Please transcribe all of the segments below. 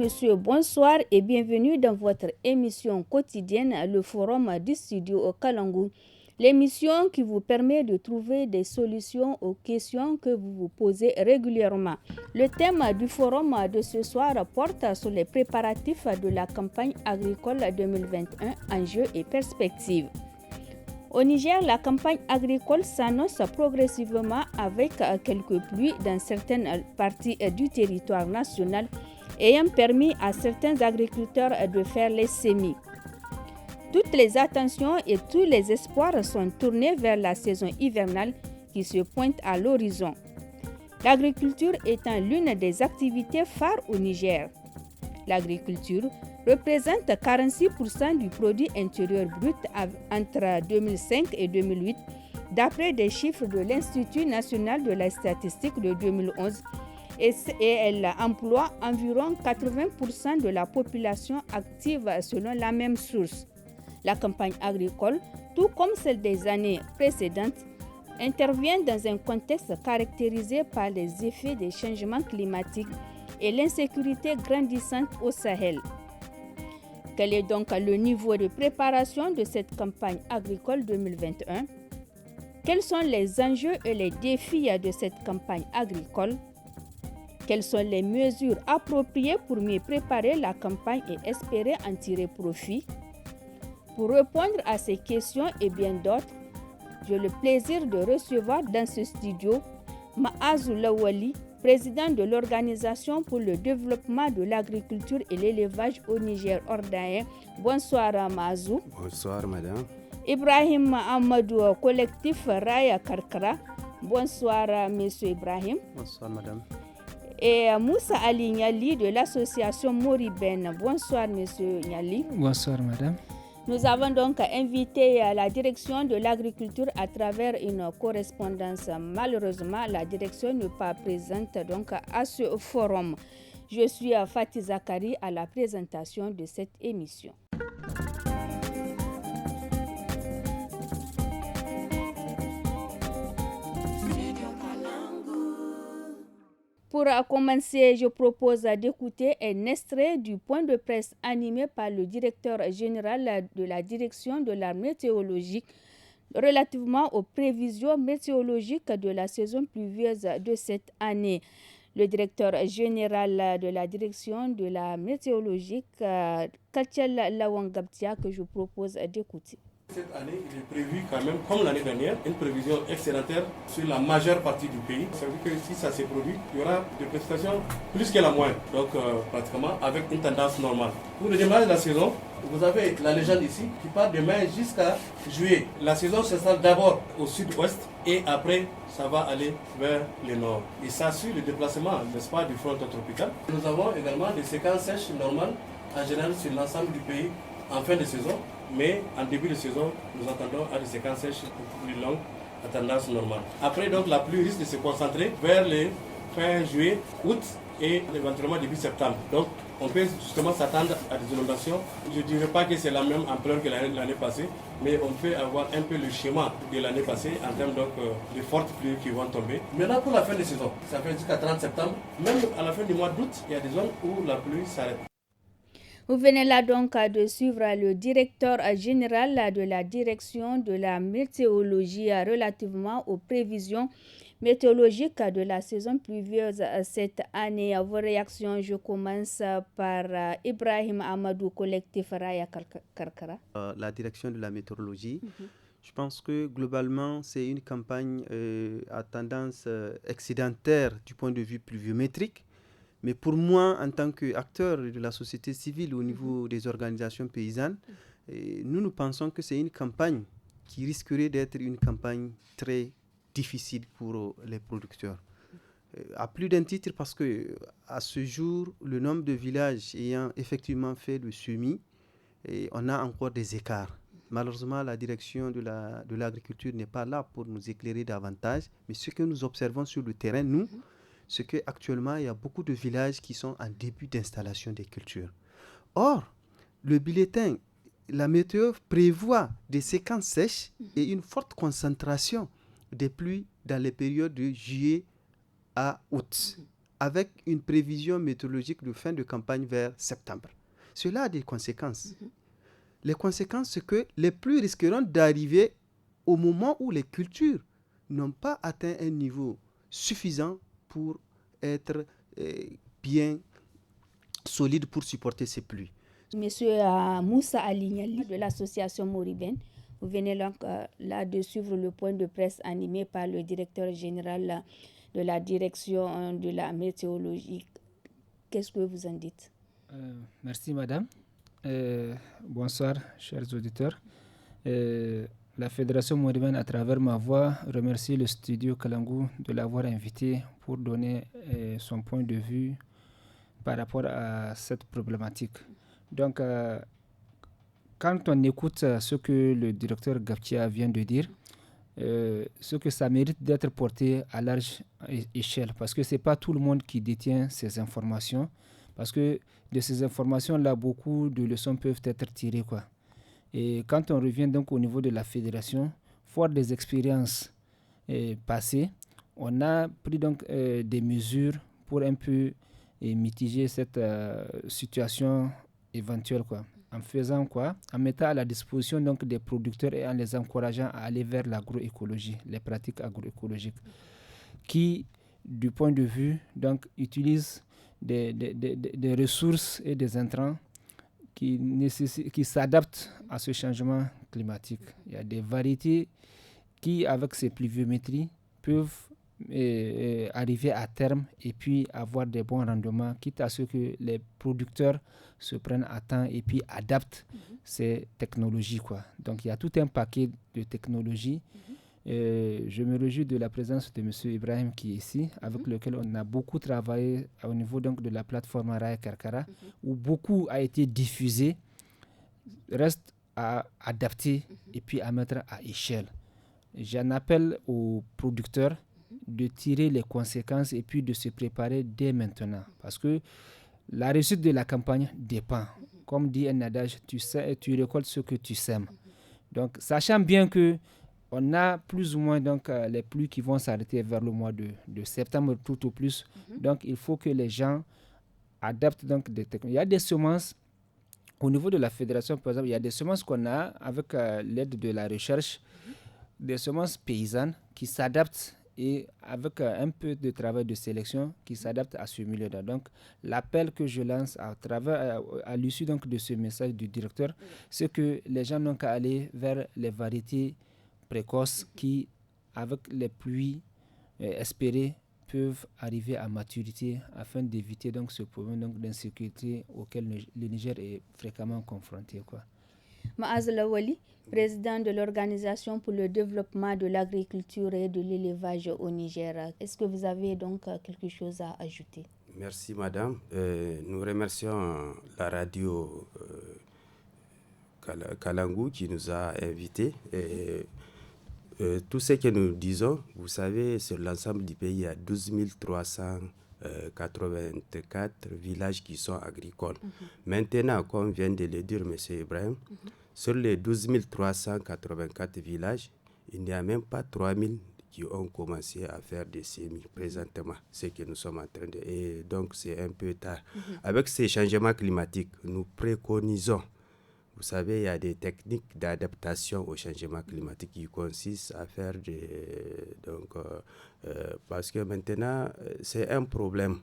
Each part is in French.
messieurs, bonsoir et bienvenue dans votre émission quotidienne, le forum du studio Kalangu. L'émission qui vous permet de trouver des solutions aux questions que vous vous posez régulièrement. Le thème du forum de ce soir porte sur les préparatifs de la campagne agricole 2021, enjeux et perspectives. Au Niger, la campagne agricole s'annonce progressivement avec quelques pluies dans certaines parties du territoire national, ayant permis à certains agriculteurs de faire les semis. Toutes les attentions et tous les espoirs sont tournés vers la saison hivernale qui se pointe à l'horizon. L'agriculture étant l'une des activités phares au Niger. L'agriculture représente 46% du produit intérieur brut entre 2005 et 2008, d'après des chiffres de l'Institut national de la statistique de 2011, et elle emploie environ 80% de la population active selon la même source. La campagne agricole, tout comme celle des années précédentes, intervient dans un contexte caractérisé par les effets des changements climatiques et l'insécurité grandissante au Sahel. Quel est donc le niveau de préparation de cette campagne agricole 2021? Quels sont les enjeux et les défis de cette campagne agricole? Quelles sont les mesures appropriées pour mieux préparer la campagne et espérer en tirer profit? Pour répondre à ces questions et bien d'autres, j'ai le plaisir de recevoir dans ce studio Maazou Lawali, président de l'Organisation pour le développement de l'agriculture et l'élevage au Niger Ordayen. Bonsoir Maazou. Bonsoir madame. Ibrahim Amadou, collectif Raya Karkara. Bonsoir monsieur Ibrahim. Bonsoir madame. Et Moussa Ali Niali de l'association Moriben. Bonsoir monsieur Niali. Bonsoir madame. Nous avons donc invité la direction de l'agriculture à travers une correspondance. Malheureusement, la direction n'est pas présente donc à ce forum. Je suis Fatih Zakari à la présentation de cette émission. Pour commencer, je propose d'écouter un extrait du point de presse animé par le directeur général de la direction de la météorologie relativement aux prévisions météorologiques de la saison pluvieuse de cette année. Le directeur général de la direction de la météorologie, Katiel Lawangabtia, que je propose d'écouter. Cette année, il est prévu quand même, comme l'année dernière, une prévision excédentaire sur la majeure partie du pays. Ça veut dire que si ça s'est produit, il y aura des précipitations plus que la moyenne, donc pratiquement avec une tendance normale. Pour le démarrage de la saison, vous avez la légende ici qui part de mai jusqu'à juillet. La saison s'installe d'abord au sud-ouest et après ça va aller vers le nord. Et ça suit le déplacement, n'est-ce pas, du front tropical. Nous avons également des séquences sèches normales en général sur l'ensemble du pays en fin de saison. Mais en début de saison, nous attendons à des séquences sèches plus longues, à tendance normale. Après, donc, la pluie risque de se concentrer vers les fin juillet, août et éventuellement début septembre. Donc, on peut justement s'attendre à des inondations. Je ne dirais pas que c'est la même ampleur que l'année passée, mais on peut avoir un peu le schéma de l'année passée en termes donc, de fortes pluies qui vont tomber. Maintenant, pour la fin de saison, ça fait jusqu'à 30 septembre. Même à la fin du mois d'août, il y a des zones où la pluie s'arrête. Vous venez là donc de suivre le directeur général de la direction de la météorologie relativement aux prévisions météorologiques de la saison pluvieuse cette année. Vos réactions, je commence par Ibrahim Amadou, collectif Raya Karkara. La direction de la météorologie, je pense que globalement, c'est une campagne à tendance excédentaire du point de vue pluviométrique. Mais pour moi, en tant qu'acteur de la société civile au niveau des organisations paysannes, nous pensons que c'est une campagne qui risquerait d'être une campagne très difficile pour les producteurs. À plus d'un titre parce qu'à ce jour, le nombre de villages ayant effectivement fait le semis, on a encore des écarts. Malheureusement, la direction de l'agriculture n'est pas là pour nous éclairer davantage. Mais ce que nous observons sur le terrain, nous, c'est qu'actuellement, il y a beaucoup de villages qui sont en début d'installation des cultures. Or, le bulletin, la météo prévoit des séquences sèches et une forte concentration des pluies dans les périodes de juillet à août. avec une prévision météorologique de fin de campagne vers septembre. Cela a des conséquences. Les conséquences, c'est que les pluies risqueront d'arriver au moment où les cultures n'ont pas atteint un niveau suffisant pour être bien solides pour supporter ces pluies. Monsieur Moussa Alignali de l'association Moribène, vous venez donc là de suivre le point de presse animé par le directeur général de la direction de la météorologie. Qu'est-ce que vous en dites? Merci madame. Bonsoir chers auditeurs. La Fédération Moribène, à travers ma voix, remercie le studio Kalangu de l'avoir invité pour donner son point de vue par rapport à cette problématique. Donc, quand on écoute ce que le directeur Gaptia vient de dire, ce que ça mérite d'être porté à large échelle, parce que ce n'est pas tout le monde qui détient ces informations, parce que de ces informations-là, beaucoup de leçons peuvent être tirées, quoi. Et quand on revient donc au niveau de la fédération, fort des expériences passées, on a pris donc des mesures pour un peu mitiger cette situation éventuelle, quoi. En faisant quoi? En mettant à la disposition donc des producteurs et en les encourageant à aller vers l'agroécologie, les pratiques agroécologiques, qui, du point de vue, donc, utilisent des ressources et des intrants qui s'adaptent à ce changement climatique. Il y a des variétés qui, avec ces pluviométries, peuvent arriver à terme et puis avoir des bons rendements, quitte à ce que les producteurs se prennent à temps et puis adaptent ces technologies, quoi. Donc il y a tout un paquet de technologies. Je me réjouis de la présence de M. Ibrahim qui est ici, avec lequel on a beaucoup travaillé au niveau donc de la plateforme Raya Karkara, où beaucoup a été diffusé, reste à adapter et puis à mettre à échelle. J'en appelle aux producteurs de tirer les conséquences et puis de se préparer dès maintenant, parce que la réussite de la campagne dépend. Comme dit un adage, tu récoltes ce que tu sèmes. Donc, sachant bien que on a plus ou moins donc, les pluies qui vont s'arrêter vers le mois de septembre tout au plus. Donc, il faut que les gens adaptent donc des technologies. Il y a des semences, au niveau de la fédération, par exemple, il y a des semences qu'on a avec l'aide de la recherche, des semences paysannes qui s'adaptent et avec un peu de travail de sélection qui s'adapte à ce milieu-là. Donc, l'appel que je lance à l'issue donc, de ce message du directeur, c'est que les gens n'ont qu'à aller vers les variétés précoces qui, avec les pluies espérées, peuvent arriver à maturité afin d'éviter donc, ce problème donc, d'insécurité auquel le Niger est fréquemment confronté, quoi. Maaz Lawali, président de l'Organisation pour le développement de l'agriculture et de l'élevage au Niger. Est-ce que vous avez donc quelque chose à ajouter? Merci madame. Nous remercions la radio Kalangu qui nous a invités. Tout ce que nous disons, vous savez, sur l'ensemble du pays, il y a 12 384 villages qui sont agricoles. Maintenant, comme vient de le dire M. Ibrahim, sur les 12 384 villages, il n'y a même pas 3 000 qui ont commencé à faire des semis présentement, ce que nous sommes en train de... Et donc, c'est un peu tard. Avec ces changements climatiques, nous préconisons. Vous savez, il y a des techniques d'adaptation au changement climatique qui consistent à faire parce que maintenant, c'est un problème.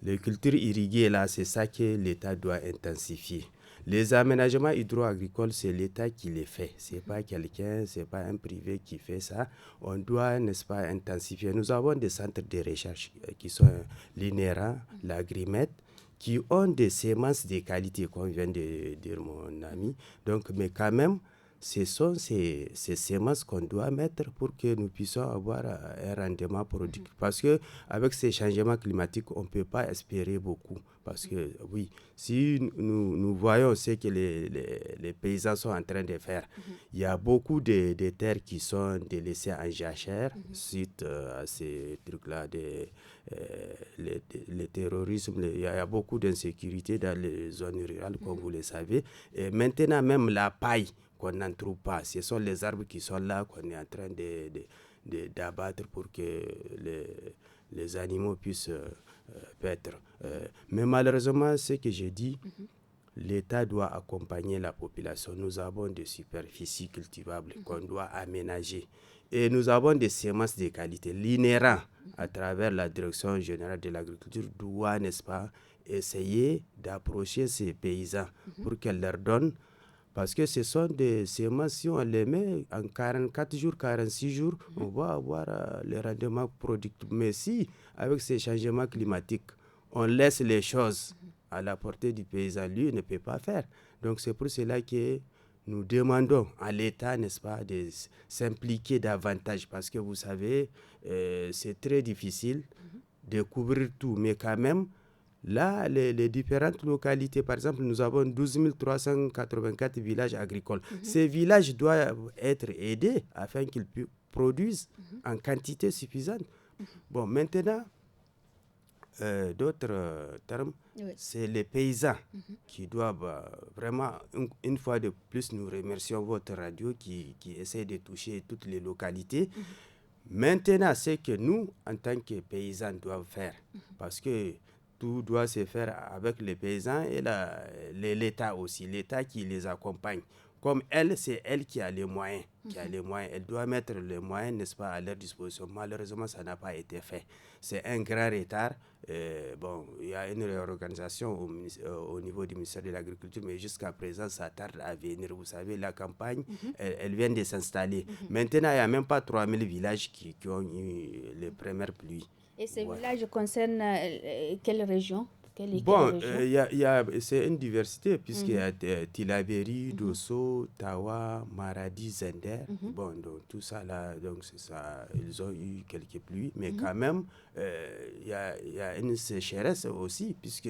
Les cultures irriguées, là, c'est ça que l'État doit intensifier. Les aménagements hydro-agricoles, c'est l'État qui les fait. Ce n'est pas quelqu'un, ce n'est pas un privé qui fait ça. On doit, n'est-ce pas, intensifier. Nous avons des centres de recherche qui sont l'INERA, l'Agrimet, qui ont des semences de qualité, comme vient de dire mon ami. Donc, mais quand même, ce sont ces semences qu'on doit mettre pour que nous puissions avoir un rendement productif. Parce qu'avec ces changements climatiques, on ne peut pas espérer beaucoup. Parce que, oui, si nous voyons ce que les paysans sont en train de faire, il y a beaucoup de terres qui sont délaissées en jachère suite à ces trucs-là, le terrorisme. Il y a beaucoup d'insécurité dans les zones rurales, comme vous le savez. Et maintenant, même la paille qu'on n'en trouve pas, ce sont les arbres qui sont là qu'on est en train d'abattre pour que les animaux puissent paître. Mais malheureusement, ce que j'ai dit, l'État doit accompagner la population. Nous avons des superficies cultivables qu'on doit aménager. Et nous avons des semences de qualité. L'INERA, à travers la Direction générale de l'agriculture, doit, n'est-ce pas, essayer d'approcher ces paysans pour qu'elle leur donne. Parce que ce sont des semences, si on les met en 44 jours, 46 jours, on va avoir les rendements productifs. Mais si, avec ces changements climatiques, on laisse les choses à la portée du paysan, lui ne peut pas faire. Donc c'est pour cela que nous demandons à l'État, n'est-ce pas, de s'impliquer davantage. Parce que vous savez, c'est très difficile de couvrir tout. Mais quand même, là, les différentes localités, par exemple, nous avons 12 384 villages agricoles. Ces villages doivent être aidés afin qu'ils produisent en quantité suffisante. Bon, maintenant, d'autres termes, c'est les paysans qui doivent vraiment, une fois de plus, nous remercions votre radio qui essaie de toucher toutes les localités. Maintenant, c'est que nous, en tant que paysans, doivent faire, parce que tout doit se faire avec les paysans et l'État aussi, l'État qui les accompagne. Comme elle, c'est elle qui a les moyens, Elle doit mettre les moyens, n'est-ce pas, à leur disposition. Malheureusement, ça n'a pas été fait. C'est un grand retard. Bon, il y a une réorganisation au niveau du ministère de l'Agriculture, mais jusqu'à présent, ça tarde à venir. Vous savez, la campagne, elle vient de s'installer. Maintenant, il n'y a même pas 3000 villages qui ont eu les premières pluies. Et ces villages concernent quelle région? Bon, c'est une diversité puisqu'il y a Tillabéri, Dosso, Tawa, Maradi, Zender. Bon, donc tout ça là, donc c'est ça, ils ont eu quelques pluies, mais quand même, il y a une sécheresse aussi puisque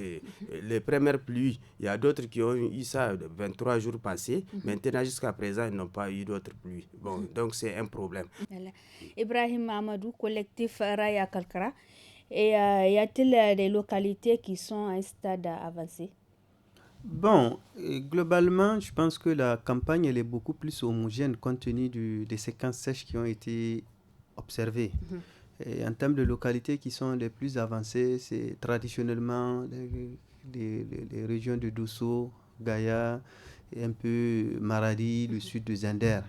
les premières pluies, il y a d'autres qui ont eu ça 23 jours passés. Maintenant, jusqu'à présent, ils n'ont pas eu d'autres pluies. Bon, donc c'est un problème. Voilà. Ibrahim Amadou, collectif Raya Kalkara. Et y a-t-il des localités qui sont à un stade avancé? Bon, globalement, je pense que la campagne elle est beaucoup plus homogène compte tenu des séquences sèches qui ont été observées. Et en termes de localités qui sont les plus avancées, c'est traditionnellement les régions de Dosso, Gaïa, et un peu Maradi, le sud de Zender.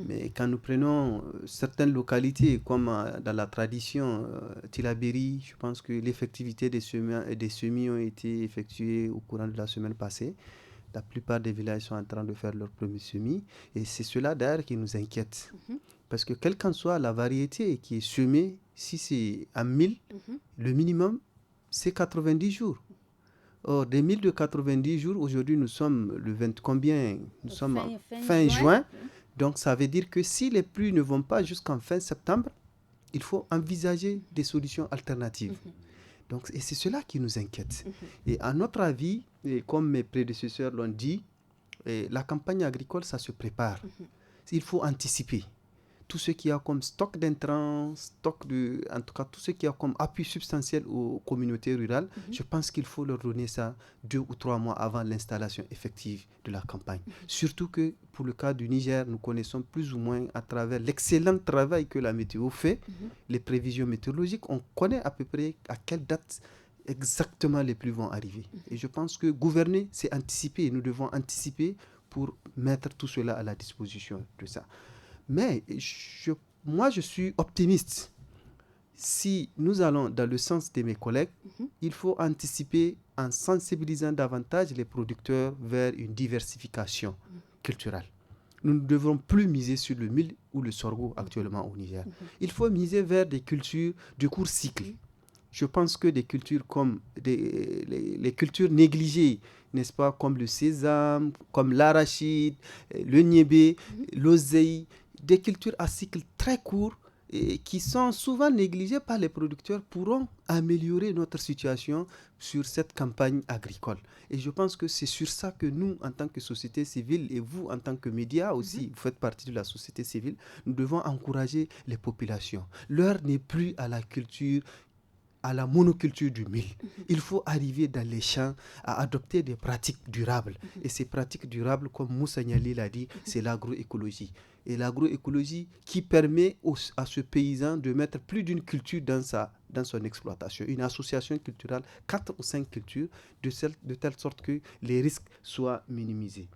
Mais quand nous prenons certaines localités, comme dans la tradition Tillabéri, je pense que l'effectivité des semis ont été effectués au courant de la semaine passée. La plupart des villages sont en train de faire leurs premiers semis. Et c'est cela d'ailleurs qui nous inquiète. Parce que quelle qu'en soit la variété qui est semée, si c'est à 1000, le minimum, c'est 90 jours. Or, des 1000 de 90 jours, aujourd'hui nous sommes le 20 combien? Nous sommes fin juin. Donc, ça veut dire que si les pluies ne vont pas jusqu'en fin septembre, il faut envisager des solutions alternatives. Donc, et c'est cela qui nous inquiète. Et à notre avis, et comme mes prédécesseurs l'ont dit, la campagne agricole, ça se prépare. Il faut anticiper. Tout ce qui a comme stock d'intrants, en tout cas tout ce qui a comme appui substantiel aux communautés rurales, je pense qu'il faut leur donner ça 2 ou 3 mois avant l'installation effective de la campagne. Surtout que pour le cas du Niger, nous connaissons plus ou moins à travers l'excellent travail que la météo fait, les prévisions météorologiques, on connaît à peu près à quelle date exactement les pluies vont arriver. Et je pense que gouverner, c'est anticiper. Nous devons anticiper pour mettre tout cela à la disposition de ça. Mais moi, je suis optimiste. Si nous allons dans le sens de mes collègues, il faut anticiper en sensibilisant davantage les producteurs vers une diversification culturelle. Nous ne devons plus miser sur le mil ou le sorgho actuellement au Niger. Il faut miser vers des cultures de court cycle. Je pense que des cultures comme les cultures négligées, n'est-ce pas, comme le sésame, comme l'arachide, le niébé, l'oseille, des cultures à cycle très court et qui sont souvent négligées par les producteurs pourront améliorer notre situation sur cette campagne agricole. Et je pense que c'est sur ça que nous, en tant que société civile, et vous, en tant que médias aussi, vous faites partie de la société civile, nous devons encourager les populations. L'heure n'est plus à la culture à la monoculture du mil. Il faut arriver dans les champs à adopter des pratiques durables. Et ces pratiques durables, comme Moussa Niali l'a dit, c'est l'agroécologie. Et l'agroécologie qui permet à ce paysan de mettre plus d'une culture dans son exploitation. Une association culturelle, 4 ou 5 cultures, de telle sorte que les risques soient minimisés.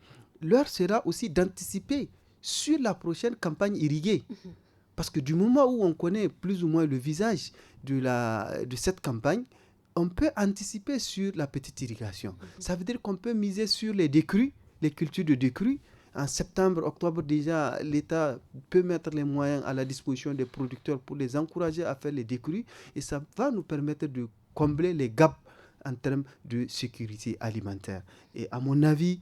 L'heure sera aussi d'anticiper sur la prochaine campagne irriguée. Parce que du moment où on connaît plus ou moins le visage de cette campagne, on peut anticiper sur la petite irrigation. Ça veut dire qu'on peut miser sur les décrues, les cultures de décrues. En septembre, octobre déjà, l'État peut mettre les moyens à la disposition des producteurs pour les encourager à faire les décrues. Et ça va nous permettre de combler les gaps en termes de sécurité alimentaire. Et à mon avis,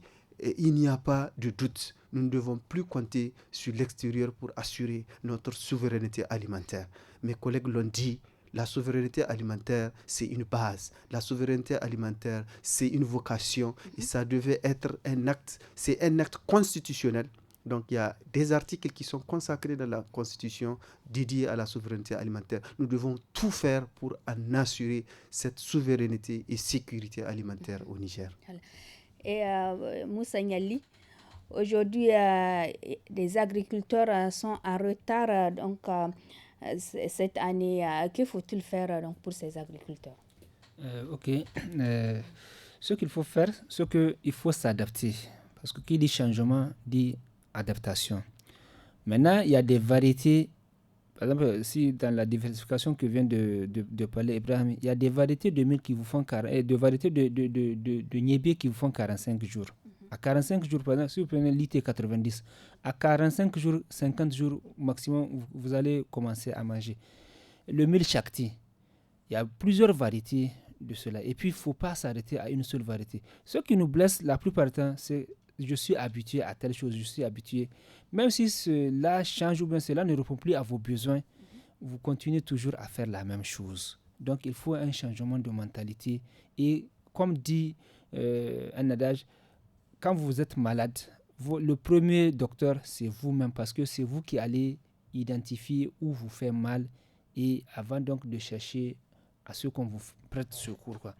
il n'y a pas de doute. Nous ne devons plus compter sur l'extérieur pour assurer notre souveraineté alimentaire. Mes collègues l'ont dit, la souveraineté alimentaire, c'est une base. La souveraineté alimentaire, c'est une vocation. Et ça devait être un acte, c'est un acte constitutionnel. Donc il y a des articles qui sont consacrés dans la Constitution dédiés à la souveraineté alimentaire. Nous devons tout faire pour en assurer cette souveraineté et sécurité alimentaire au Niger. Et Moussa Niali, aujourd'hui, les agriculteurs sont en retard cette année. Que faut-il faire pour ces agriculteurs? Ce qu'il faut faire, c'est qu'il faut s'adapter. Parce que qui dit changement dit adaptation. Maintenant, il y a des variétés. Par exemple, si dans la diversification que vient de parler Ibrahim, il y a des variétés de mil qui vous font des variétés de niébé qui vous font 45 jours. À 45 jours, par exemple, si vous prenez l'IT 90, à 45 jours, 50 jours maximum, vous allez commencer à manger. Le mil Shakti, il y a plusieurs variétés de cela. Et puis, il ne faut pas s'arrêter à une seule variété. Ce qui nous blesse la plupart du temps, c'est je suis habitué à telle chose, je suis habitué. Même si cela change ou bien cela ne répond plus à vos besoins, vous continuez toujours à faire la même chose. Donc, il faut un changement de mentalité. Et comme dit un adage, quand vous êtes malade, le premier docteur, c'est vous-même parce que c'est vous qui allez identifier où vous fait mal et avant donc de chercher à ce qu'on vous prête secours, quoi.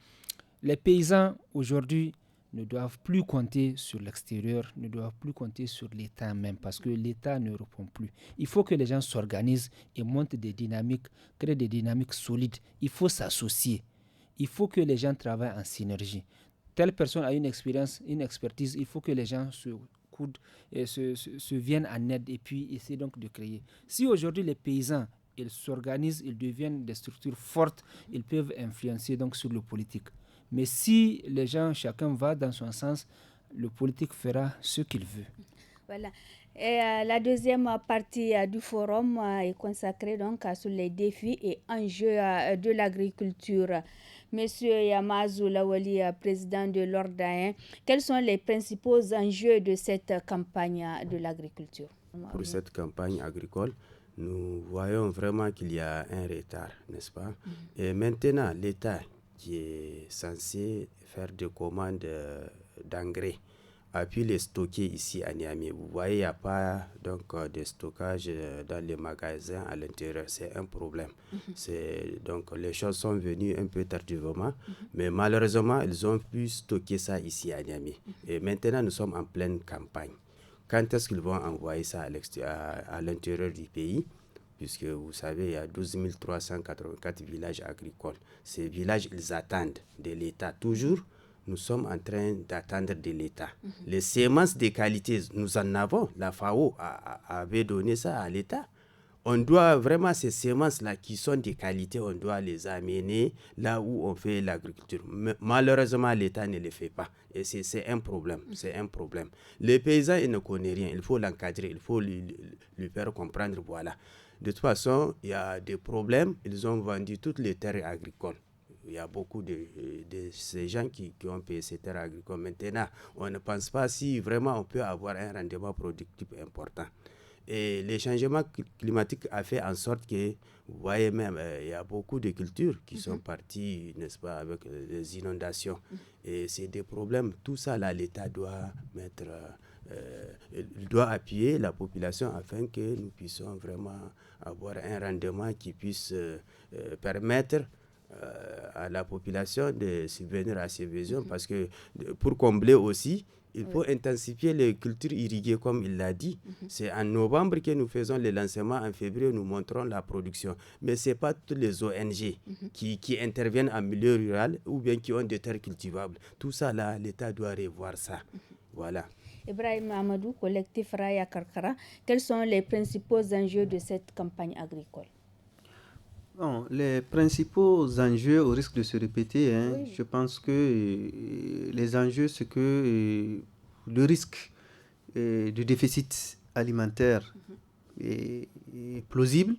Les paysans, aujourd'hui, ne doivent plus compter sur l'extérieur, ne doivent plus compter sur l'État même, parce que l'État ne répond plus. Il faut que les gens s'organisent et montent des dynamiques, créent des dynamiques solides. Il faut s'associer. Il faut que les gens travaillent en synergie. Telle personne a une expérience, une expertise, il faut que les gens se coudent et se viennent en aide et puis essaient donc de créer. Si aujourd'hui les paysans, ils s'organisent, ils deviennent des structures fortes, ils peuvent influencer donc sur le politique. Mais si les gens, chacun va dans son sens, le politique fera ce qu'il veut. Voilà. Et la deuxième partie du forum est consacrée donc sur les défis et enjeux de l'agriculture. Monsieur Yamazou Lawali, président de l'Ordain, quels sont les principaux enjeux de cette campagne de l'agriculture? Pour cette campagne agricole, nous voyons vraiment qu'il y a un retard, n'est-ce pas? Et maintenant, l'État qui est censé faire des commandes d'engrais, a pu les stocker ici à Niamey. Vous voyez, il n'y a pas donc, de stockage dans les magasins à l'intérieur. C'est un problème. Donc, les choses sont venues un peu tardivement, mais malheureusement, ils ont pu stocker ça ici à Niamey. Et maintenant, nous sommes en pleine campagne. Quand est-ce qu'ils vont envoyer ça à l'intérieur du pays? Puisque vous savez, il y a 12 384 villages agricoles. Ces villages, ils attendent de l'État. Toujours, nous sommes en train d'attendre de l'État. Les semences de qualité, nous en avons. La FAO avait donné ça à l'État. On doit vraiment, ces semences-là qui sont de qualité, on doit les amener là où on fait l'agriculture. Malheureusement, l'État ne le fait pas. Et c'est un problème. C'est un problème. Les paysans, ils ne connaissent rien. Il faut l'encadrer. Il faut lui faire comprendre, voilà. De toute façon, il y a des problèmes. Ils ont vendu toutes les terres agricoles. Il y a beaucoup de ces gens qui ont payé ces terres agricoles. Maintenant, on ne pense pas si vraiment on peut avoir un rendement productif important. Et les changements climatiques ont fait en sorte que, vous voyez même, il y a beaucoup de cultures qui sont parties, n'est-ce pas, avec les inondations. Et c'est des problèmes. Tout ça, là, l'État doit mettre... il doit appuyer la population afin que nous puissions vraiment avoir un rendement qui puisse permettre à la population de subvenir à ces besoins parce que pour combler aussi, il faut intensifier les cultures irriguées comme il l'a dit. C'est en novembre que nous faisons le lancement, en février nous montrons la production. Mais ce n'est pas toutes les ONG qui interviennent en milieu rural ou bien qui ont des terres cultivables. Tout ça là, l'État doit revoir ça. Voilà. Ibrahim Amadou, collectif Raya Karkara, quels sont les principaux enjeux de cette campagne agricole? Bon, les principaux enjeux, au risque de se répéter, je pense que les enjeux, c'est que le risque de déficit alimentaire est plausible.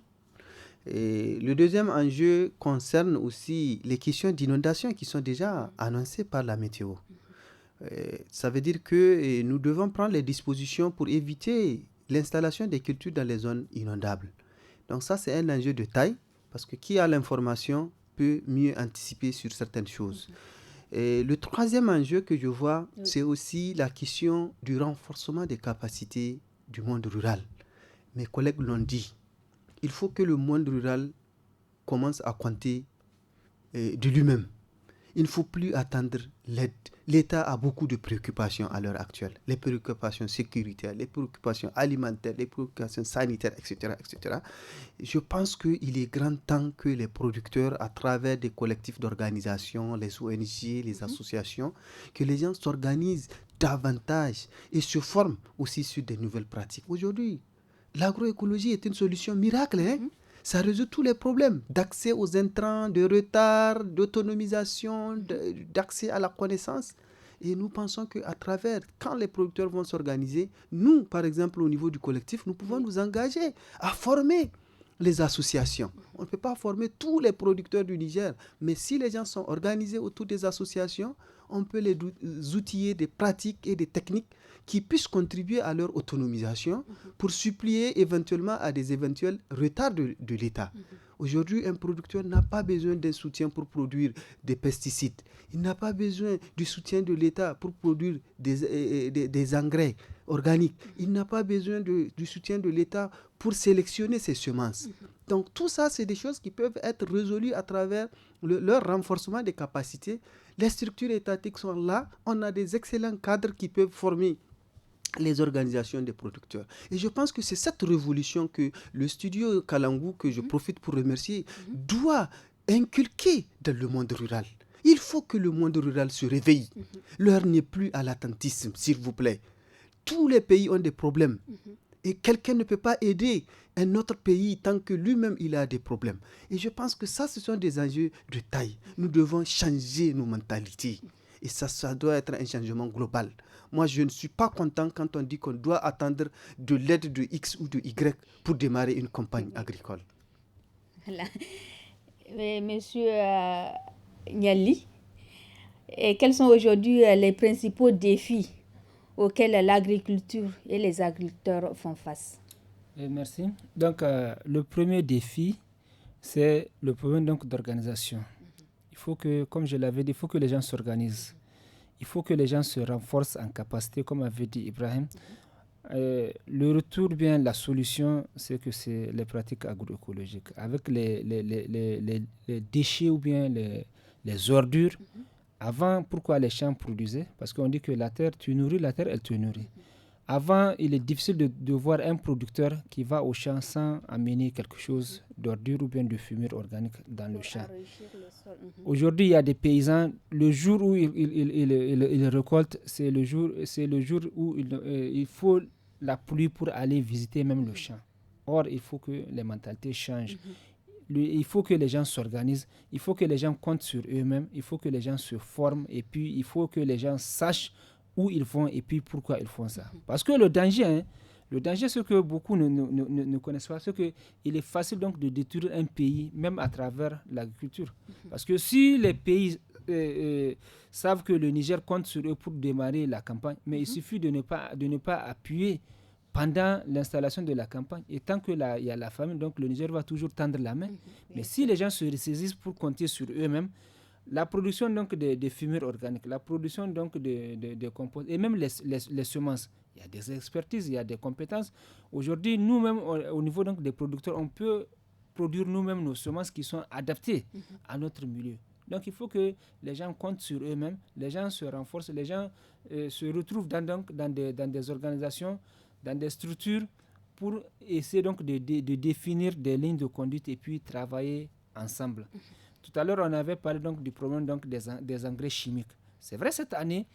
Et le deuxième enjeu concerne aussi les questions d'inondation qui sont déjà annoncées par la météo. Ça veut dire que nous devons prendre les dispositions pour éviter l'installation des cultures dans les zones inondables. Donc ça, c'est un enjeu de taille. Parce que qui a l'information peut mieux anticiper sur certaines choses. Et le troisième enjeu que je vois, c'est aussi la question du renforcement des capacités du monde rural. Mes collègues l'ont dit, il faut que le monde rural commence à compter de lui-même. Il ne faut plus attendre l'aide. L'État a beaucoup de préoccupations à l'heure actuelle. Les préoccupations sécuritaires, les préoccupations alimentaires, les préoccupations sanitaires, etc. etc. Je pense qu'il est grand temps que les producteurs, à travers des collectifs d'organisation, les ONG, les associations, que les gens s'organisent davantage et se forment aussi sur des nouvelles pratiques. Aujourd'hui, l'agroécologie est une solution miracle, Ça résout tous les problèmes d'accès aux intrants, de retard, d'autonomisation, d'accès à la connaissance. Et nous pensons qu'à travers, quand les producteurs vont s'organiser, nous, par exemple, au niveau du collectif, nous pouvons nous engager à former les associations. On ne peut pas former tous les producteurs du Niger, mais si les gens sont organisés autour des associations, on peut les outiller des pratiques et des techniques qui puissent contribuer à leur autonomisation pour suppléer éventuellement à des éventuels retards de l'État. Aujourd'hui, un producteur n'a pas besoin d'un soutien pour produire des pesticides. Il n'a pas besoin du soutien de l'État pour produire des engrais organiques. Il n'a pas besoin du soutien de l'État pour sélectionner ses semences. Donc tout ça, c'est des choses qui peuvent être résolues à travers leur renforcement des capacités. Les structures étatiques sont là. On a des excellents cadres qui peuvent former les organisations des producteurs. Et je pense que c'est cette révolution que le studio Kalangu, que je profite pour remercier, doit inculquer dans le monde rural. Il faut que le monde rural se réveille. L'heure n'est plus à l'attentisme, s'il vous plaît. Tous les pays ont des problèmes. Et quelqu'un ne peut pas aider un autre pays tant que lui-même il a des problèmes. Et je pense que ça, ce sont des enjeux de taille. Nous devons changer nos mentalités. Et ça doit être un changement global. Moi, je ne suis pas content quand on dit qu'on doit attendre de l'aide de X ou de Y pour démarrer une campagne agricole. Voilà. Mais monsieur Niali, quels sont aujourd'hui les principaux défis auxquels l'agriculture et les agriculteurs font face? Merci. Donc, le premier défi, c'est le problème donc, d'organisation. Il faut que, comme je l'avais dit, il faut que les gens s'organisent. Il faut que les gens se renforcent en capacité, comme avait dit Ibrahim. Le retour, bien la solution, c'est que c'est les pratiques agroécologiques. Avec les déchets ou bien les ordures, avant, pourquoi les champs produisaient? Parce qu'on dit que la terre, tu nourris la terre, elle te nourrit. Avant, il est difficile de voir un producteur qui va au champ sans amener quelque chose d'ordure ou bien de fumure organique dans le champ. Aujourd'hui, il y a des paysans, le jour où ils récoltent, c'est le jour où il faut la pluie pour aller visiter même le champ. Or, il faut que les mentalités changent. Il faut que les gens s'organisent, il faut que les gens comptent sur eux-mêmes, il faut que les gens se forment et puis il faut que les gens sachent où ils vont et puis pourquoi ils font ça. Parce que le danger, ce que beaucoup ne connaissent pas, c'est qu'il est facile donc de détruire un pays, même à travers l'agriculture. Parce que si les pays savent que le Niger compte sur eux pour démarrer la campagne, mais il suffit de ne pas appuyer pendant l'installation de la campagne. Et tant qu'il y a la famine, donc le Niger va toujours tendre la main. Mais si les gens se ressaisissent pour compter sur eux-mêmes, la production donc de fumures organiques, la production donc de compost et même les semences, il y a des expertises, il y a des compétences. Aujourd'hui, nous-mêmes, au niveau donc des producteurs, on peut produire nous-mêmes nos semences qui sont adaptées à notre milieu. Donc il faut que les gens comptent sur eux-mêmes, les gens se renforcent, les gens se retrouvent dans des organisations, dans des structures pour essayer donc de définir des lignes de conduite et puis travailler ensemble. Tout à l'heure, on avait parlé donc du problème donc des engrais chimiques. C'est vrai, cette année,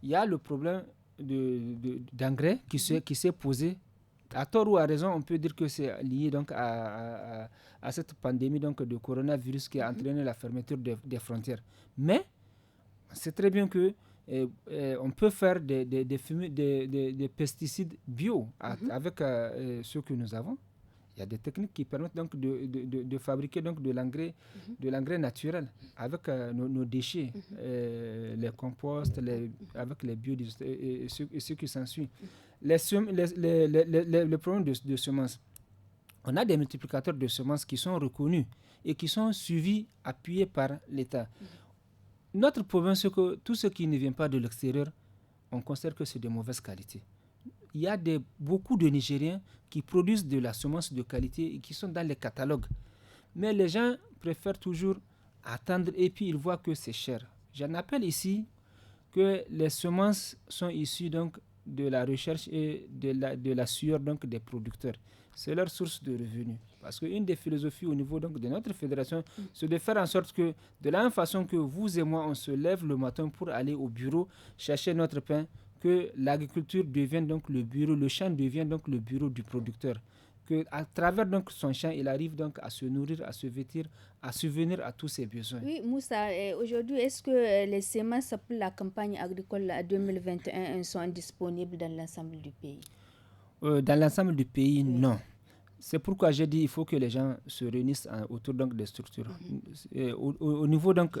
il y a le problème d'engrais qui s'est posé. À tort ou à raison, on peut dire que c'est lié donc à cette pandémie donc de coronavirus qui a entraîné la fermeture des frontières. Mais c'est très bien que on peut faire des pesticides bio avec ceux que nous avons. Il y a des techniques qui permettent donc de fabriquer donc de l'engrais naturel avec nos déchets, les composts, avec les biodiversités et ce qui s'ensuit. Le problème de semences. On a des multiplicateurs de semences qui sont reconnus et qui sont suivis, appuyés par l'État. Notre problème, c'est que tout ce qui ne vient pas de l'extérieur, on considère que c'est de mauvaise qualité. Il y a beaucoup de Nigériens qui produisent de la semence de qualité et qui sont dans les catalogues. Mais les gens préfèrent toujours attendre et puis ils voient que c'est cher. J'en appelle ici que les semences sont issues donc de la recherche et de la sueur donc des producteurs. C'est leur source de revenus. Parce qu'une des philosophies au niveau donc de notre fédération, c'est de faire en sorte que, de la même façon que vous et moi, on se lève le matin pour aller au bureau chercher notre pain, que l'agriculture devienne donc le bureau, le champ devient donc le bureau du producteur. Qu'à travers donc son champ, il arrive donc à se nourrir, à se vêtir, à subvenir à tous ses besoins. Oui, Moussa, aujourd'hui, est-ce que les semences pour la campagne agricole 2021 sont disponibles dans l'ensemble du pays? Dans l'ensemble du pays, non. C'est pourquoi j'ai dit qu'il faut que les gens se réunissent autour donc, des structures. Au niveau donc,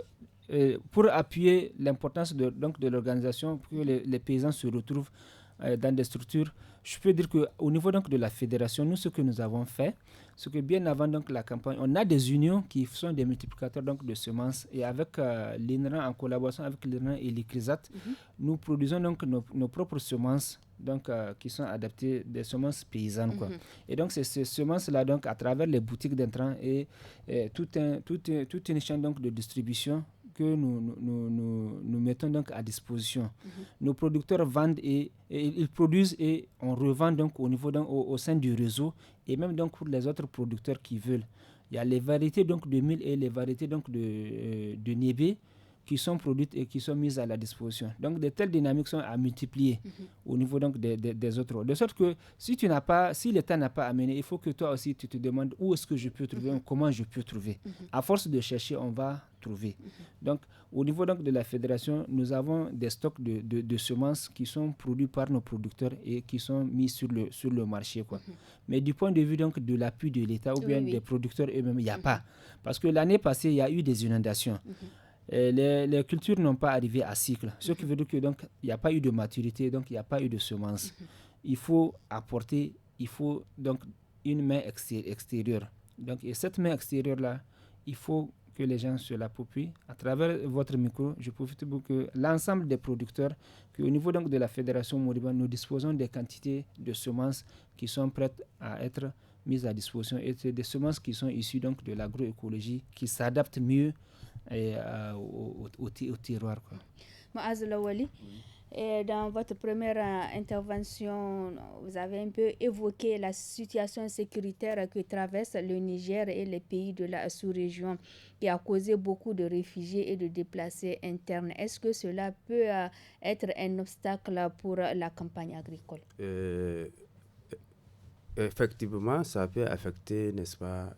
pour appuyer l'importance de l'organisation, pour que les paysans se retrouvent dans des structures, je peux dire qu'au niveau donc, de la fédération, nous, ce que nous avons fait, c'est que bien avant donc, la campagne, on a des unions qui sont des multiplicateurs donc, de semences. Et avec l'INRA, en collaboration avec l'INRA et l'ICRISAT, nous produisons donc nos propres semences donc, qui sont adaptées, des semences paysannes. Quoi. Et donc, c'est ces semences-là, donc, à travers les boutiques d'intrants et toute une chaîne donc, de distribution que nous mettons donc à disposition. Nos producteurs vendent et ils produisent et on revend donc au niveau donc, au sein du réseau et même donc pour les autres producteurs qui veulent. Il y a les variétés donc de mil et les variétés donc de niébé qui sont produites et qui sont mises à la disposition. Donc de telles dynamiques sont à multiplier au niveau donc des autres. De sorte que si l'État n'a pas amené, il faut que toi aussi tu te demandes où est-ce que je peux trouver, comment je peux trouver. À force de chercher, on va trouver. Donc au niveau donc de la fédération, nous avons des stocks de semences qui sont produits par nos producteurs et qui sont mis sur le marché. Quoi. Mais du point de vue donc de l'appui de l'État ou bien des producteurs eux-mêmes, il n'y a pas. Parce que l'année passée, il y a eu des inondations. Les cultures n'ont pas arrivé à cycle. Ce qui veut dire que donc il n'y a pas eu de maturité, donc il n'y a pas eu de semences. Il faut apporter, donc une main extérieure. Donc et cette main extérieure là, il faut que les gens se l'approprient. À travers votre micro, je profite pour que l'ensemble des producteurs, qu'au niveau donc de la Fédération Moriba, nous disposons des quantités de semences qui sont prêtes à être mises à disposition et c'est des semences qui sont issues donc de l'agroécologie, qui s'adaptent mieux au terroir. Maaz Lawali, dans votre première intervention, vous avez un peu évoqué la situation sécuritaire que traverse le Niger et les pays de la sous-région qui a causé beaucoup de réfugiés et de déplacés internes. Est-ce que cela peut être un obstacle pour la campagne agricole? Effectivement, ça peut affecter, n'est-ce pas,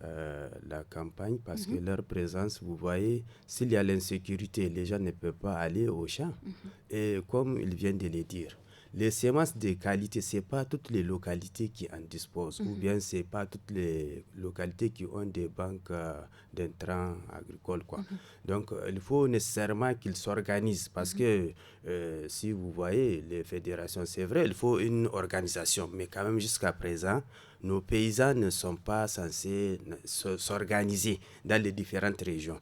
la campagne parce que leur présence, vous voyez, s'il y a l'insécurité, les gens ne peuvent pas aller au champ. Et comme ils viennent de le dire, les semences de qualité, ce n'est pas toutes les localités qui en disposent ou bien ce n'est pas toutes les localités qui ont des banques d'intrants agricoles. Quoi. Donc, il faut nécessairement qu'ils s'organisent parce que si vous voyez, les fédérations, c'est vrai, il faut une organisation, mais quand même jusqu'à présent, nos paysans ne sont pas censés s'organiser dans les différentes régions.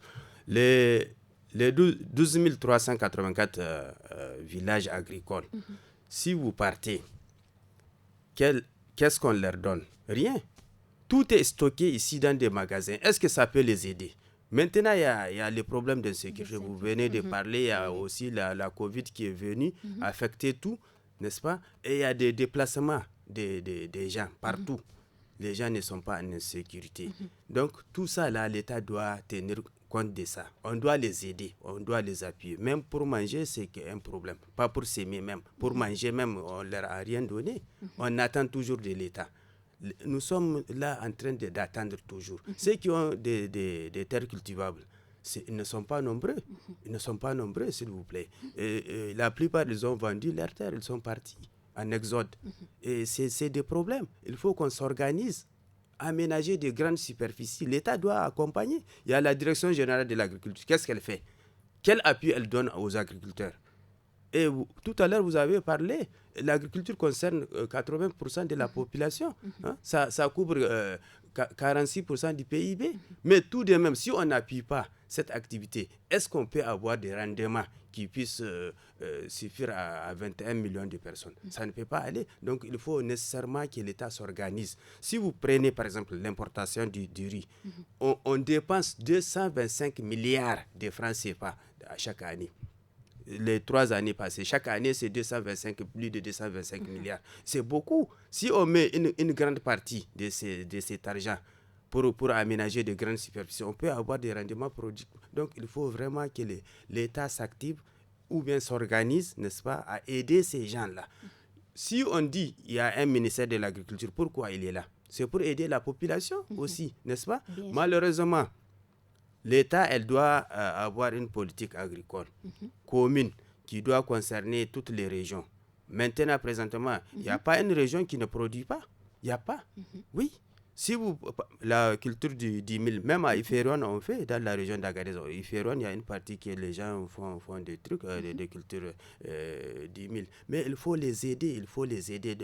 Les 12 384 villages agricoles, si vous partez, qu'est-ce qu'on leur donne? Rien. Tout est stocké ici dans des magasins. Est-ce que ça peut les aider? Maintenant, il y a les problèmes d'insécurité. Vous venez de parler, il y a aussi la Covid qui est venue affecter tout, n'est-ce pas? Et il y a des déplacements des gens partout. Les gens ne sont pas en insécurité. Donc, tout ça, là, l'État doit tenir compte de ça. On doit les aider, on doit les appuyer. Même pour manger, c'est un problème. Pas pour s'aimer même. Pour manger même, on ne leur a rien donné. On attend toujours de l'État. Nous sommes là en train d'attendre toujours. Ceux qui ont des terres cultivables, ils ne sont pas nombreux. Ils ne sont pas nombreux, s'il vous plaît. La plupart, ils ont vendu leurs terres, ils sont partis en exode. Et c'est des problèmes. Il faut qu'on s'organise, aménager de grandes superficies. L'État doit accompagner. Il y a la Direction générale de l'agriculture. Qu'est-ce qu'elle fait? Quel appui elle donne aux agriculteurs? Et tout à l'heure, vous avez parlé, l'agriculture concerne 80% de la population. Hein? Ça couvre 46% du PIB. Mais tout de même, si on n'appuie pas cette activité, est-ce qu'on peut avoir des rendements qui puissent suffire à 21 millions de personnes? Ça ne peut pas aller. Donc, il faut nécessairement que l'État s'organise. Si vous prenez, par exemple, l'importation du riz, on dépense 225 milliards de francs CFA à chaque année. Les 3 années passées, chaque année, c'est plus de 225 milliards. C'est beaucoup. Si on met une grande partie de cet argent pour aménager de grandes superficies, on peut avoir des rendements productifs. Donc, il faut vraiment que l'État s'active ou bien s'organise, n'est-ce pas, à aider ces gens-là. Si on dit qu'il y a un ministère de l'Agriculture, pourquoi il est là? C'est pour aider la population aussi, n'est-ce pas? Malheureusement, l'État, elle doit avoir une politique agricole commune qui doit concerner toutes les régions. Maintenant, présentement, il n'y a pas une région qui ne produit pas. Il n'y a pas. Oui. Si la culture du 10 000, même à Iférouane, on fait dans la région d'Agadez. Iférouane, il y a une partie que les gens font des trucs, des cultures 10 000. Mais il faut les aider,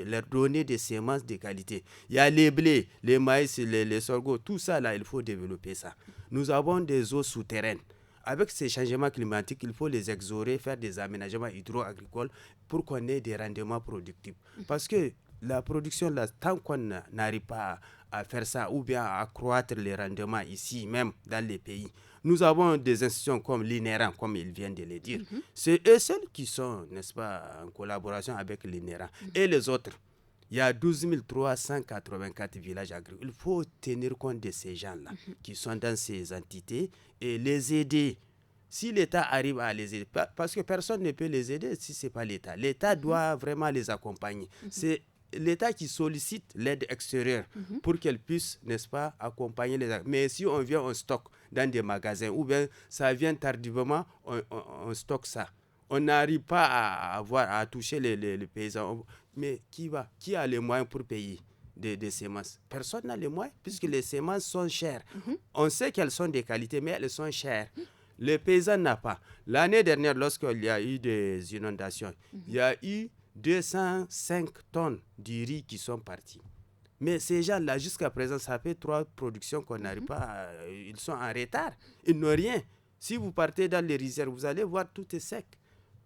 leur donner des semences de qualité. Il y a les blés, les maïs, les sorgho, tout ça là, il faut développer ça. Nous avons des eaux souterraines. Avec ces changements climatiques, il faut les exorer, faire des aménagements hydro-agricoles pour qu'on ait des rendements productifs. Parce que la production, là, tant qu'on n'arrive pas à faire ça ou bien à accroître les rendements ici, même dans les pays, nous avons des institutions comme l'INERA, comme ils viennent de le dire. C'est eux seuls qui sont, n'est-ce pas, en collaboration avec l'INERA. Et les autres, il y a 12 384 villages agricoles. Il faut tenir compte de ces gens-là qui sont dans ces entités et les aider. Si l'État arrive à les aider, parce que personne ne peut les aider si ce n'est pas l'État. L'État doit vraiment les accompagner. C'est l'État qui sollicite l'aide extérieure pour qu'elle puisse, n'est-ce pas, accompagner les agriculteurs. Mais si on vient, on stocke dans des magasins ou bien ça vient tardivement, on stocke ça. On n'arrive pas à toucher les paysans. Mais qui a les moyens pour payer des semences? Personne n'a les moyens puisque les semences sont chères. On sait qu'elles sont de qualité, mais elles sont chères. Les paysans n'ont pas. L'année dernière, lorsqu'il y a eu des inondations, il y a eu 205 tonnes de riz qui sont partis. Mais ces gens-là, jusqu'à présent, ça fait 3 productions qu'on n'arrive pas ils sont en retard. Ils n'ont rien. Si vous partez dans les rizières, vous allez voir tout est sec.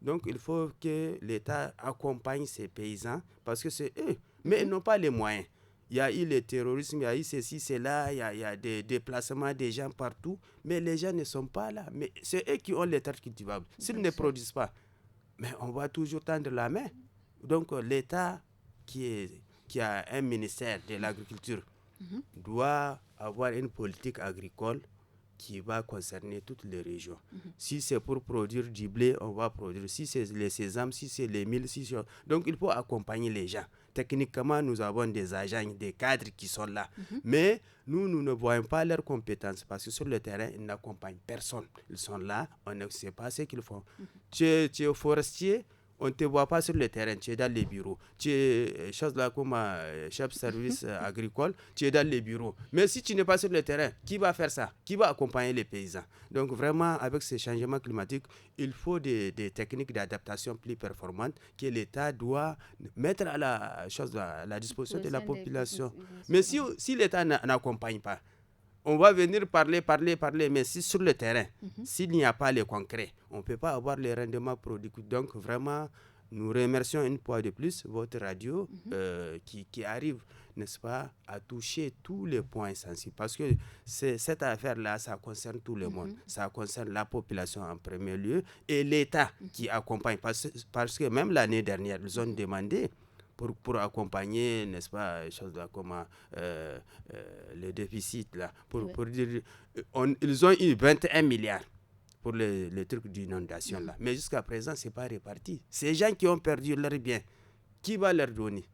Donc, il faut que l'État accompagne ces paysans parce que c'est eux. Mais ils n'ont pas les moyens. Il y a eu le terrorisme, il y a eu ceci, cela, il y a des déplacements des gens partout. Mais les gens ne sont pas là. Mais c'est eux qui ont les terres cultivables. S'ils ne produisent pas, mais on va toujours tendre la main. Donc, l'État qui a un ministère de l'agriculture doit avoir une politique agricole qui va concerner toutes les régions. Si c'est pour produire du blé, on va produire. Si c'est les sésames, si c'est les milles, donc il faut accompagner les gens. Techniquement, nous avons des agents, des cadres qui sont là. Mais nous ne voyons pas leurs compétences parce que sur le terrain, ils n'accompagnent personne. Ils sont là, on ne sait pas ce qu'ils font. Tu es forestier, on ne te voit pas sur le terrain, tu es dans les bureaux. Tu es comme chef service agricole, tu es dans les bureaux. Mais si tu n'es pas sur le terrain, qui va faire ça? Qui va accompagner les paysans? Donc vraiment, avec ces changements climatiques, il faut des techniques d'adaptation plus performantes que l'État doit mettre à la disposition de la population. Mais si l'État n'accompagne pas, on va venir parler, mais si sur le terrain, s'il n'y a pas le concret, on ne peut pas avoir les rendements productifs. Donc vraiment, nous remercions une fois de plus votre radio qui arrive n'est-ce pas, à toucher tous les points sensibles. Parce que cette affaire-là, ça concerne tout le monde. Ça concerne la population en premier lieu et l'État qui accompagne. Parce que même l'année dernière, ils ont demandé pour accompagner, n'est-ce pas, choses là, comme le déficit, là, pour dire, ils ont eu 21 milliards pour les trucs d'inondation, là. Mais jusqu'à présent, ce n'est pas réparti. Ces gens qui ont perdu leurs biens, qui va leur donner?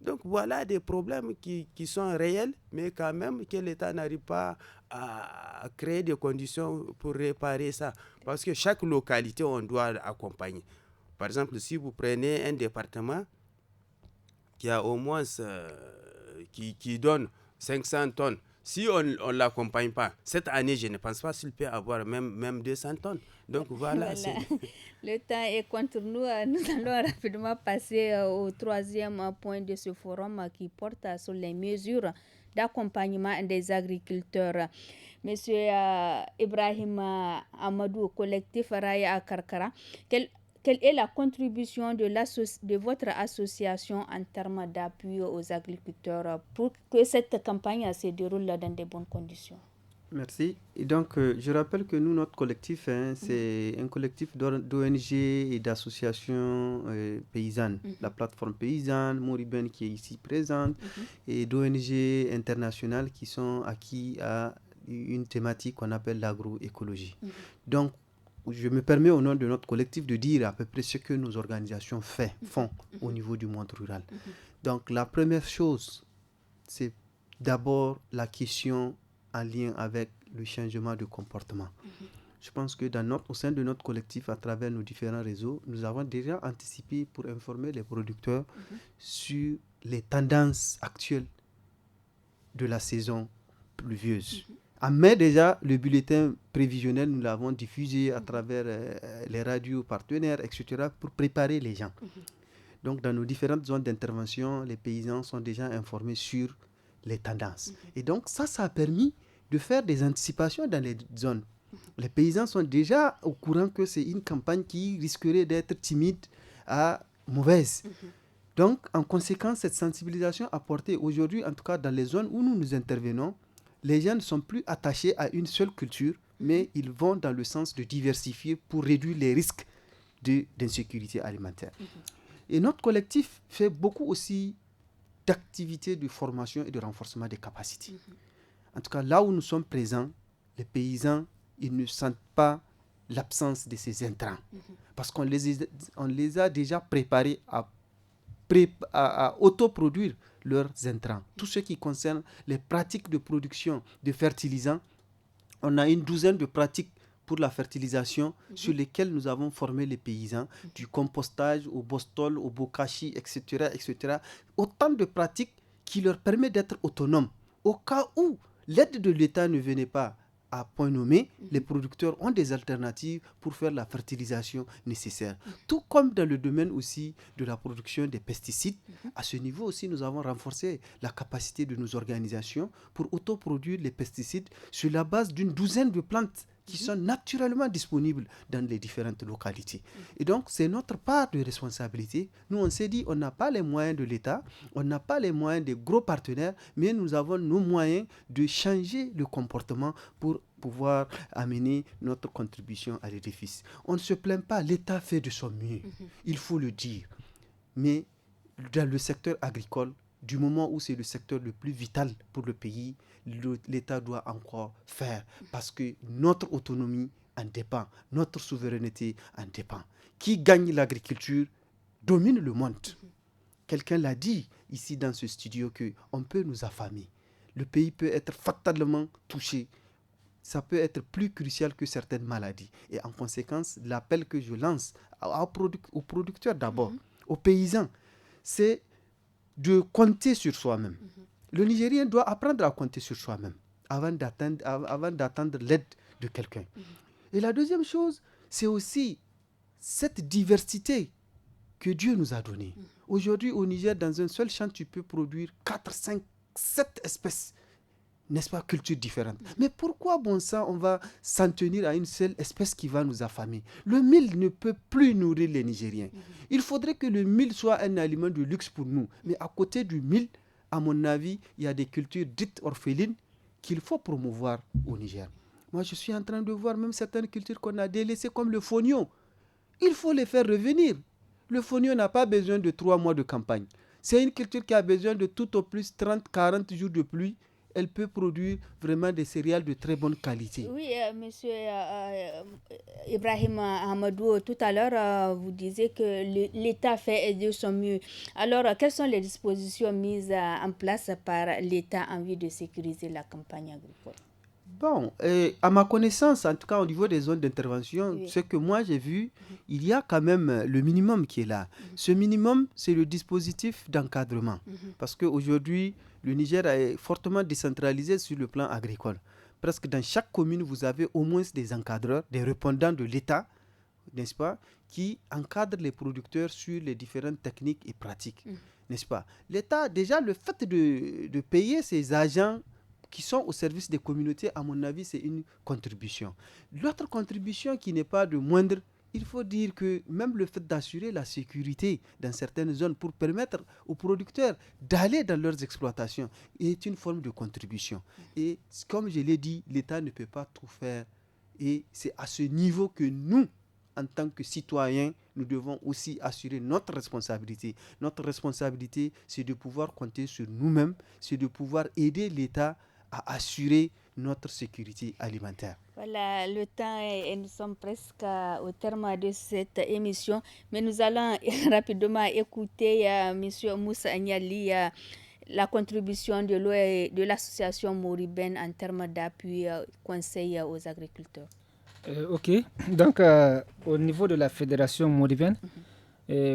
Donc voilà des problèmes qui sont réels, mais quand même que l'État n'arrive pas à créer des conditions pour réparer ça. Parce que chaque localité, on doit accompagner. Par exemple, si vous prenez un département qui a au moins qui donne 500 tonnes, si on ne l'accompagne pas, cette année, je ne pense pas qu'il peut avoir même 200 tonnes. Donc voilà. Le temps est contre nous. Nous allons rapidement passer au troisième point de ce forum qui porte sur les mesures d'accompagnement des agriculteurs. Monsieur Ibrahim Amadou, collectif Raya Karkara, quelle est la contribution de votre association en termes d'appui aux agriculteurs pour que cette campagne se déroule dans de bonnes conditions? Merci. Et donc, je rappelle que nous, notre collectif, c'est un collectif d'ONG et d'associations paysannes. La plateforme paysanne, Moribène qui est ici présente, et d'ONG internationales qui sont acquis à une thématique qu'on appelle l'agroécologie. Donc, je me permets au nom de notre collectif de dire à peu près ce que nos organisations font au niveau du monde rural. Donc la première chose, c'est d'abord la question en lien avec le changement de comportement. Je pense que au sein de notre collectif, à travers nos différents réseaux, nous avons déjà anticipé pour informer les producteurs sur les tendances actuelles de la saison pluvieuse. En mai déjà, le bulletin prévisionnel, nous l'avons diffusé à travers les radios partenaires, etc., pour préparer les gens. Donc, dans nos différentes zones d'intervention, les paysans sont déjà informés sur les tendances. Et donc, ça a permis de faire des anticipations dans les zones. Les paysans sont déjà au courant que c'est une campagne qui risquerait d'être timide à mauvaise. Donc, en conséquence, cette sensibilisation apportée aujourd'hui, en tout cas dans les zones où nous intervenons, les gens ne sont plus attachés à une seule culture, mais ils vont dans le sens de diversifier pour réduire les risques d'insécurité alimentaire. Et notre collectif fait beaucoup aussi d'activités de formation et de renforcement des capacités. En tout cas, là où nous sommes présents, les paysans, ils ne sentent pas l'absence de ces intrants. Parce qu'on les a déjà préparés à autoproduire leurs intrants. Tout ce qui concerne les pratiques de production de fertilisants, on a une douzaine de pratiques pour la fertilisation sur lesquelles nous avons formé les paysans, du compostage au bostol, au bokashi, etc., etc. Autant de pratiques qui leur permettent d'être autonomes. Au cas où l'aide de l'État ne venait pas à point nommé, les producteurs ont des alternatives pour faire la fertilisation nécessaire. Tout comme dans le domaine aussi de la production des pesticides, à ce niveau aussi, nous avons renforcé la capacité de nos organisations pour autoproduire les pesticides sur la base d'une douzaine de plantes qui sont naturellement disponibles dans les différentes localités. Et donc, c'est notre part de responsabilité. Nous, on s'est dit, on n'a pas les moyens de l'État, on n'a pas les moyens des gros partenaires, mais nous avons nos moyens de changer le comportement pour pouvoir amener notre contribution à l'édifice. On ne se plaint pas, l'État fait de son mieux, il faut le dire. Mais dans le secteur agricole, du moment où c'est le secteur le plus vital pour le pays, l'État doit encore faire parce que notre autonomie en dépend, notre souveraineté en dépend. Qui gagne l'agriculture domine le monde. Quelqu'un l'a dit ici dans ce studio qu'on peut nous affamer. Le pays peut être fatalement touché. Ça peut être plus crucial que certaines maladies. Et en conséquence, l'appel que je lance aux producteurs d'abord, aux paysans, c'est de compter sur soi-même. Le Nigérien doit apprendre à compter sur soi-même avant d'attendre l'aide de quelqu'un. Et la deuxième chose, c'est aussi cette diversité que Dieu nous a donnée. Aujourd'hui, au Niger, dans un seul champ, tu peux produire 4, 5, 7 espèces, n'est-ce pas, cultures différentes. Mais pourquoi, bon sang, on va s'en tenir à une seule espèce qui va nous affamer? Le mil ne peut plus nourrir les Nigériens. Il faudrait que le mil soit un aliment de luxe pour nous. Mais à côté du mil, à mon avis, il y a des cultures dites orphelines qu'il faut promouvoir au Niger. Moi, je suis en train de voir même certaines cultures qu'on a délaissées comme le fonio. Il faut les faire revenir. Le fonio n'a pas besoin de 3 mois de campagne. C'est une culture qui a besoin de tout au plus 30-40 jours de pluie. Elle peut produire vraiment des céréales de très bonne qualité. Oui, monsieur Ibrahim Amadou, tout à l'heure, vous disiez que l'État fait de son mieux. Alors, quelles sont les dispositions mises en place par l'État en vue de sécuriser la campagne agricole? Bon, à ma connaissance, en tout cas au niveau des zones d'intervention, oui, ce que moi j'ai vu, il y a quand même le minimum qui est là. Ce minimum, c'est le dispositif d'encadrement. Parce qu'aujourd'hui, le Niger est fortement décentralisé sur le plan agricole. Presque dans chaque commune, vous avez au moins des encadreurs, des répondants de l'État, n'est-ce pas, qui encadrent les producteurs sur les différentes techniques et pratiques, n'est-ce pas. L'État, déjà, le fait de payer ses agents qui sont au service des communautés, à mon avis, c'est une contribution. L'autre contribution qui n'est pas de moindre, il faut dire que même le fait d'assurer la sécurité dans certaines zones pour permettre aux producteurs d'aller dans leurs exploitations est une forme de contribution. Et comme je l'ai dit, l'État ne peut pas tout faire. Et c'est à ce niveau que nous, en tant que citoyens, nous devons aussi assurer notre responsabilité. Notre responsabilité, c'est de pouvoir compter sur nous-mêmes, c'est de pouvoir aider l'État à assurer notre sécurité alimentaire. Voilà, le temps est, nous sommes presque au terme de cette émission, mais nous allons rapidement écouter M. Moussa Agnali, la contribution de l'association Moribène en termes d'appui conseil aux agriculteurs. Ok, donc au niveau de la fédération Moribène,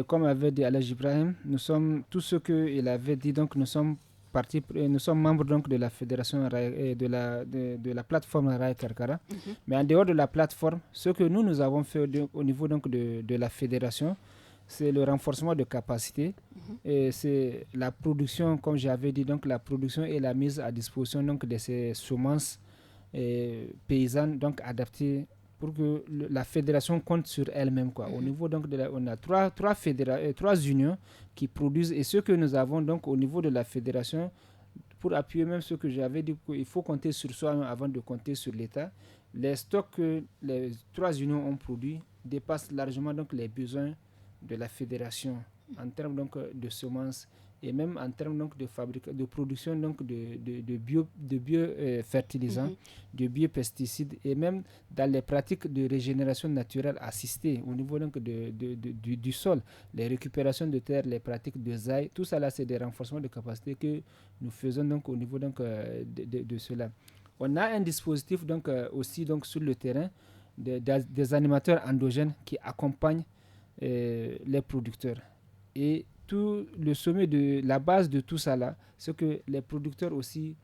comme avait dit Alaj Ibrahim, nous sommes tout ce qu'il avait dit, donc nous sommes membres donc de la fédération de la plateforme Raï Karkara. Mais en dehors de la plateforme, ce que nous avons fait au niveau donc de la fédération, c'est le renforcement de capacité. Et c'est la production, comme j'avais dit, donc la production et la mise à disposition donc de ces semences paysannes donc adaptées pour que la fédération compte sur elle-même, quoi. Au niveau donc on a trois unions qui produisent, et ce que nous avons donc au niveau de la fédération, pour appuyer même ce que j'avais dit, il faut compter sur soi avant de compter sur l'État. Les stocks que les 3 unions ont produits dépassent largement donc les besoins de la fédération en termes donc de semences et même en termes donc de production donc de biofertilisants, de biopesticides, et même dans les pratiques de régénération naturelle assistée au niveau donc du sol, les récupérations de terre, les pratiques de ZAI, tout ça là c'est des renforcements de capacité que nous faisons donc au niveau donc de cela. On a un dispositif donc aussi donc sur le terrain des animateurs endogènes qui accompagnent les producteurs. Et tout le sommet de la base de tout ça là, c'est que les producteurs aussi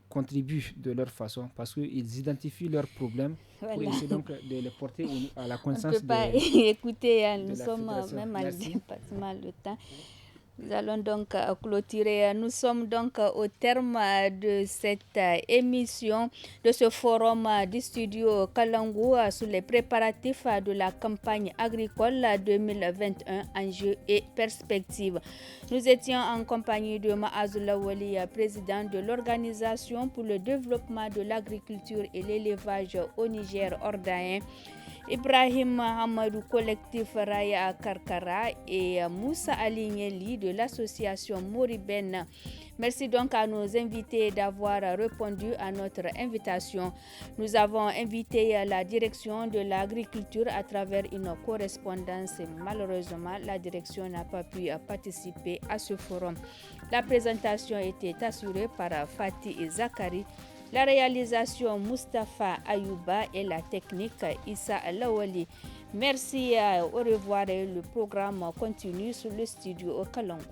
contribuent de leur façon, parce qu'ils identifient leurs problèmes pour essayer donc de les porter à la connaissance. On ne peut pas écouter, nous sommes même à dépassement le temps. Nous allons donc clôturer. Nous sommes donc au terme de cette émission, de ce forum du studio Kalangu sur les préparatifs de la campagne agricole 2021, enjeux et perspectives. Nous étions en compagnie de Maazoula Wali, président de l'Organisation pour le développement de l'agriculture et l'élevage au Niger, Ordain, Ibrahim Hamadou, collectif Raya Karkara, et Moussa Ali Nieli de l'association Moribène. Merci donc à nos invités d'avoir répondu à notre invitation. Nous avons invité la direction de l'agriculture à travers une correspondance. Malheureusement, la direction n'a pas pu participer à ce forum. La présentation était assurée par Fatih et Zakari. La réalisation Mustapha Ayouba et la technique Issa Lawali. Merci, au revoir. Le programme continue sur le studio au Kalangu.